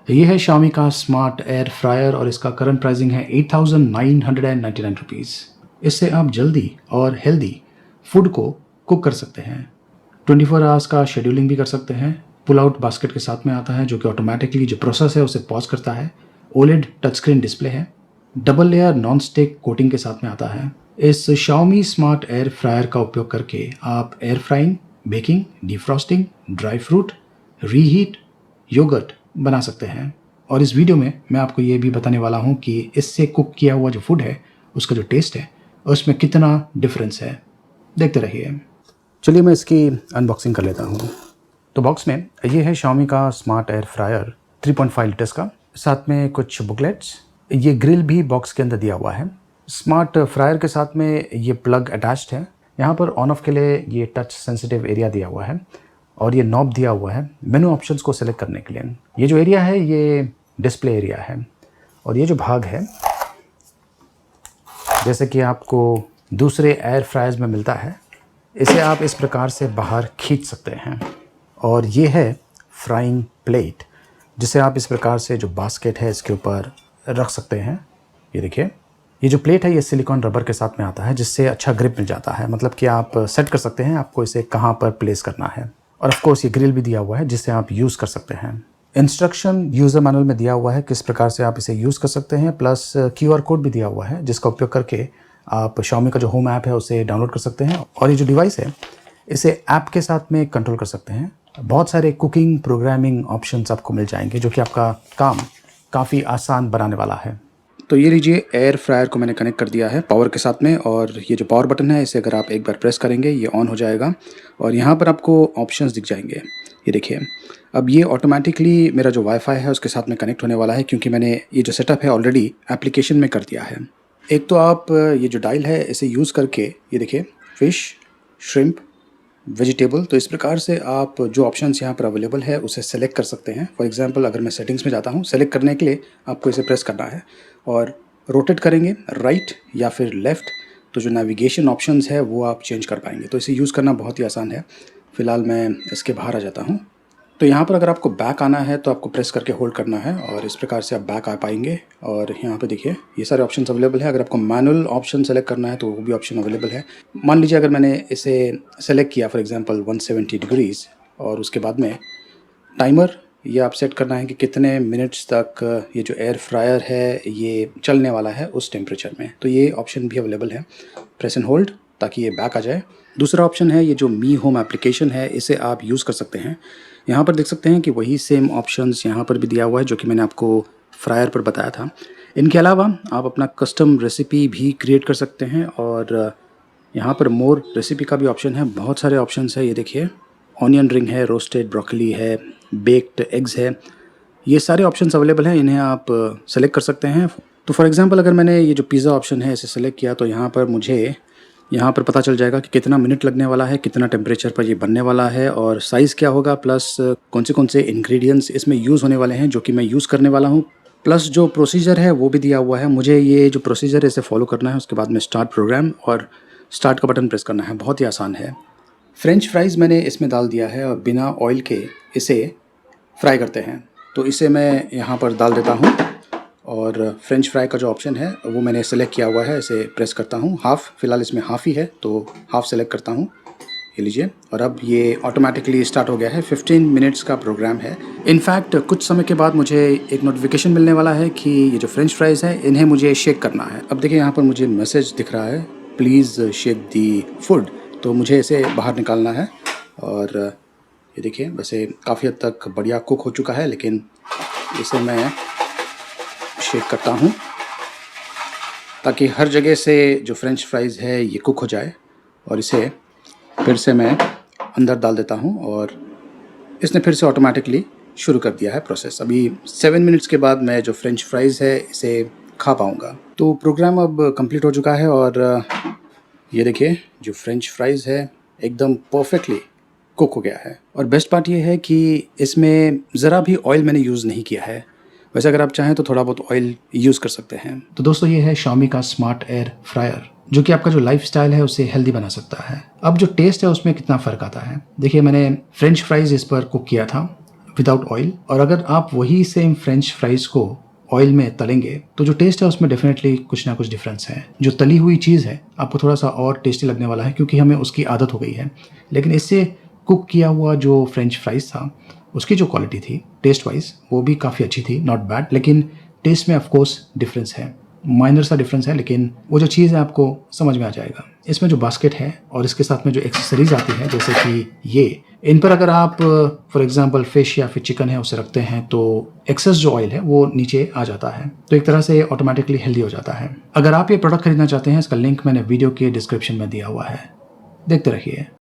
ये है Xiaomi का स्मार्ट एयर फ्रायर और इसका करंट प्राइसिंग है 8,999 रुपीज़। इससे आप जल्दी और हेल्दी फूड को कुक कर सकते हैं। 24 आवर्स का शेड्यूलिंग भी कर सकते हैं। पुल आउट बास्केट के साथ में आता है जो कि ऑटोमेटिकली जो प्रोसेस है उसे पॉज करता है। ओलेड टच स्क्रीन डिस्प्ले है। Double layer non stick coating के साथ में आता है। इस Xiaomi स्मार्ट एयर फ्रायर का उपयोग करके आप air frying, baking, defrosting, dry fruit, reheat, yogurt बना सकते हैं। और इस वीडियो में मैं आपको ये भी बताने वाला हूँ कि इससे कुक किया हुआ जो फूड है उसका जो टेस्ट है उसमें कितना डिफरेंस है। देखते रहिए। चलिए मैं इसकी अनबॉक्सिंग कर लेता हूँ। तो बॉक्स में ये है Xiaomi का स्मार्ट एयर फ्रायर 3.5 लीटर्स का, साथ में कुछ बुकलेट्स। ये ग्रिल भी बॉक्स के अंदर दिया हुआ है। स्मार्ट फ्रायर के साथ में ये प्लग अटैच्ड है। यहाँ पर ऑन ऑफ के लिए ये टच सेंसिटिव एरिया दिया हुआ है और ये नॉब दिया हुआ है मेनू ऑप्शंस को सेलेक्ट करने के लिए। ये जो एरिया है ये डिस्प्ले एरिया है और ये जो भाग है जैसे कि आपको दूसरे एयर फ्रायर्स में मिलता है, इसे आप इस प्रकार से बाहर खींच सकते हैं। और ये है फ्राइंग प्लेट जिसे आप इस प्रकार से जो बास्केट है इसके ऊपर रख सकते हैं। ये देखिए, ये जो प्लेट है ये सिलिकॉन रबर के साथ में आता है जिससे अच्छा ग्रिप मिल जाता है। मतलब कि आप सेट कर सकते हैं आपको इसे कहाँ पर प्लेस करना है। और ऑफ कोर्स ये ग्रिल भी दिया हुआ है जिससे आप यूज़ कर सकते हैं। इंस्ट्रक्शन यूज़र मैनुअल में दिया हुआ है किस प्रकार से आप इसे यूज़ कर सकते हैं, प्लस QR कोड भी दिया हुआ है जिसका उपयोग करके आप Xiaomi का जो होम ऐप है उसे डाउनलोड कर सकते हैं। और ये जो डिवाइस है इसे ऐप के साथ में कंट्रोल कर सकते हैं। बहुत सारे कुकिंग प्रोग्रामिंग ऑप्शंस आपको मिल जाएंगे जो कि आपका काम काफ़ी आसान बनाने वाला है। तो ये लीजिए, एयर फ्रायर को मैंने कनेक्ट कर दिया है पावर के साथ में। और ये जो पावर बटन है इसे अगर आप एक बार प्रेस करेंगे ये ऑन हो जाएगा और यहाँ पर आपको ऑप्शंस दिख जाएंगे। ये देखिए, अब ये ऑटोमेटिकली मेरा जो वाईफाई है उसके साथ में कनेक्ट होने वाला है क्योंकि मैंने ये जो सेटअप है ऑलरेडी एप्लीकेशन में कर दिया है। एक तो आप ये जो डायल है इसे यूज़ करके ये देखिए, फ़िश, श्रिम्प, वेजिटेबल, तो इस प्रकार से आप जो ऑप्शंस यहाँ पर अवेलेबल है उसे सेलेक्ट कर सकते हैं। फॉर एग्जांपल अगर मैं सेटिंग्स में जाता हूँ, सेलेक्ट करने के लिए आपको इसे प्रेस करना है और रोटेट करेंगे राइट या फिर लेफ़्ट, तो जो नेविगेशन ऑप्शंस है वो आप चेंज कर पाएंगे। तो इसे यूज़ करना बहुत ही आसान है। फ़िलहाल मैं इसके बाहर आ जाता हूँ। तो यहाँ पर अगर आपको बैक आना है तो आपको प्रेस करके होल्ड करना है और इस प्रकार से आप बैक आ पाएंगे। और यहाँ पे देखिए ये सारे ऑप्शंस अवेलेबल है। अगर आपको मैनुअल ऑप्शन सेलेक्ट करना है तो वो भी ऑप्शन अवेलेबल है। मान लीजिए अगर मैंने इसे सेलेक्ट किया फॉर एग्जांपल 170 डिग्रीज़ और उसके बाद में टाइमर ये आप सेट करना है कि कितने मिनट्स तक ये जो एयर फ्रायर है ये चलने वाला है उस टेम्परेचर में, तो ये ऑप्शन भी अवेलेबल है। प्रेस एंड होल्ड ताकि ये बैक आ जाए। दूसरा ऑप्शन है ये जो मी होम एप्लीकेशन है इसे आप यूज़ कर सकते हैं। यहाँ पर देख सकते हैं कि वही सेम ऑप्शंस यहाँ पर भी दिया हुआ है जो कि मैंने आपको फ्रायर पर बताया था। इनके अलावा आप अपना कस्टम रेसिपी भी क्रिएट कर सकते हैं और यहाँ पर मोर रेसिपी का भी ऑप्शन है। बहुत सारे ऑप्शंस है। ये देखिए, ऑनियन रिंग है, रोस्टेड ब्रोकली है, बेक्ड एग्स है, ये सारे ऑप्शंस अवेलेबल हैं। इन्हें आप सेलेक्ट कर सकते हैं। तो फॉर एग्जांपल अगर मैंने ये जो पिज़्ज़ा ऑप्शन है इसे सेलेक्ट किया तो यहाँ पर मुझे यहाँ पर पता चल जाएगा कि कितना मिनट लगने वाला है, कितना टेम्परेचर पर ये बनने वाला है और साइज़ क्या होगा, प्लस कौन से इंग्रेडिएंट्स इसमें यूज़ होने वाले हैं जो कि मैं यूज़ करने वाला हूँ, प्लस जो प्रोसीजर है वो भी दिया हुआ है। मुझे ये जो प्रोसीजर है इसे फॉलो करना है। उसके बाद में स्टार्ट प्रोग्राम और स्टार्ट का बटन प्रेस करना है। बहुत ही आसान है। फ्रेंच फ्राइज़ मैंने इसमें डाल दिया है और बिना ऑयल के इसे फ्राई करते हैं। तो इसे मैं यहाँ पर डाल देता हूँ और फ्रेंच फ्राई का जो ऑप्शन है वो मैंने सेलेक्ट किया हुआ है। इसे प्रेस करता हूँ। हाफ़, फ़िलहाल इसमें हाफ़ ही है तो हाफ़ सेलेक्ट करता हूँ। ये लीजिए, और अब ये ऑटोमेटिकली स्टार्ट हो गया है। 15 मिनट्स का प्रोग्राम है। इनफैक्ट कुछ समय के बाद मुझे एक नोटिफिकेशन मिलने वाला है कि ये जो फ्रेंच फ्राइज़ है इन्हें मुझे शेक करना है। अब देखिए यहाँ पर मुझे मैसेज दिख रहा है, प्लीज़ शेक दी फूड। तो मुझे इसे बाहर निकालना है और ये देखिए वैसे काफ़ी हद तक बढ़िया कुक हो चुका है, लेकिन इसे मैं शेक करता हूँ ताकि हर जगह से जो फ्रेंच फ्राइज़ है ये कुक हो जाए। और इसे फिर से मैं अंदर डाल देता हूँ और इसने फिर से ऑटोमेटिकली शुरू कर दिया है प्रोसेस। अभी 7 मिनट्स के बाद मैं जो फ्रेंच फ्राइज़ है इसे खा पाऊँगा। तो प्रोग्राम अब कंप्लीट हो चुका है और ये देखिए जो फ्रेंच फ्राइज़ है एकदम परफेक्टली कुक हो गया है। और बेस्ट पार्ट ये है कि इसमें ज़रा भी ऑयल मैंने यूज़ नहीं किया है। वैसे अगर आप चाहें तो थोड़ा बहुत ऑयल यूज़ कर सकते हैं। तो दोस्तों ये है Xiaomi का स्मार्ट एयर फ्रायर जो कि आपका जो लाइफस्टाइल है उसे हेल्दी बना सकता है। अब जो टेस्ट है उसमें कितना फ़र्क आता है देखिए, मैंने फ्रेंच फ्राइज़ इस पर कुक किया था विदाउट ऑयल। और अगर आप वही सेम फ्रेंच फ्राइज़ को ऑयल में तलेंगे तो जो टेस्ट है उसमें डेफिनेटली कुछ ना कुछ डिफरेंस है। जो तली हुई चीज़ है आपको थोड़ा सा और टेस्टी लगने वाला है क्योंकि हमें उसकी आदत हो गई है। लेकिन इससे कुक किया हुआ जो फ्रेंच फ्राइज़ था उसकी जो क्वालिटी थी टेस्ट वाइज वो भी काफ़ी अच्छी थी, नॉट बैड। लेकिन टेस्ट में ऑफ कोर्स डिफरेंस है, माइनर सा डिफरेंस है, लेकिन वो जो चीज़ है आपको समझ में आ जाएगा। इसमें जो बास्केट है और इसके साथ में जो एक्सेसरीज आती है जैसे कि ये, इन पर अगर आप फॉर एग्जांपल फिश या फिर चिकन है उसे रखते हैं तो एक्सेस जो ऑयल है वो नीचे आ जाता है, तो एक तरह से ऑटोमेटिकली हेल्दी हो जाता है। अगर आप ये प्रोडक्ट खरीदना चाहते हैं इसका लिंक मैंने वीडियो के डिस्क्रिप्शन में दिया हुआ है, देखते रहिए।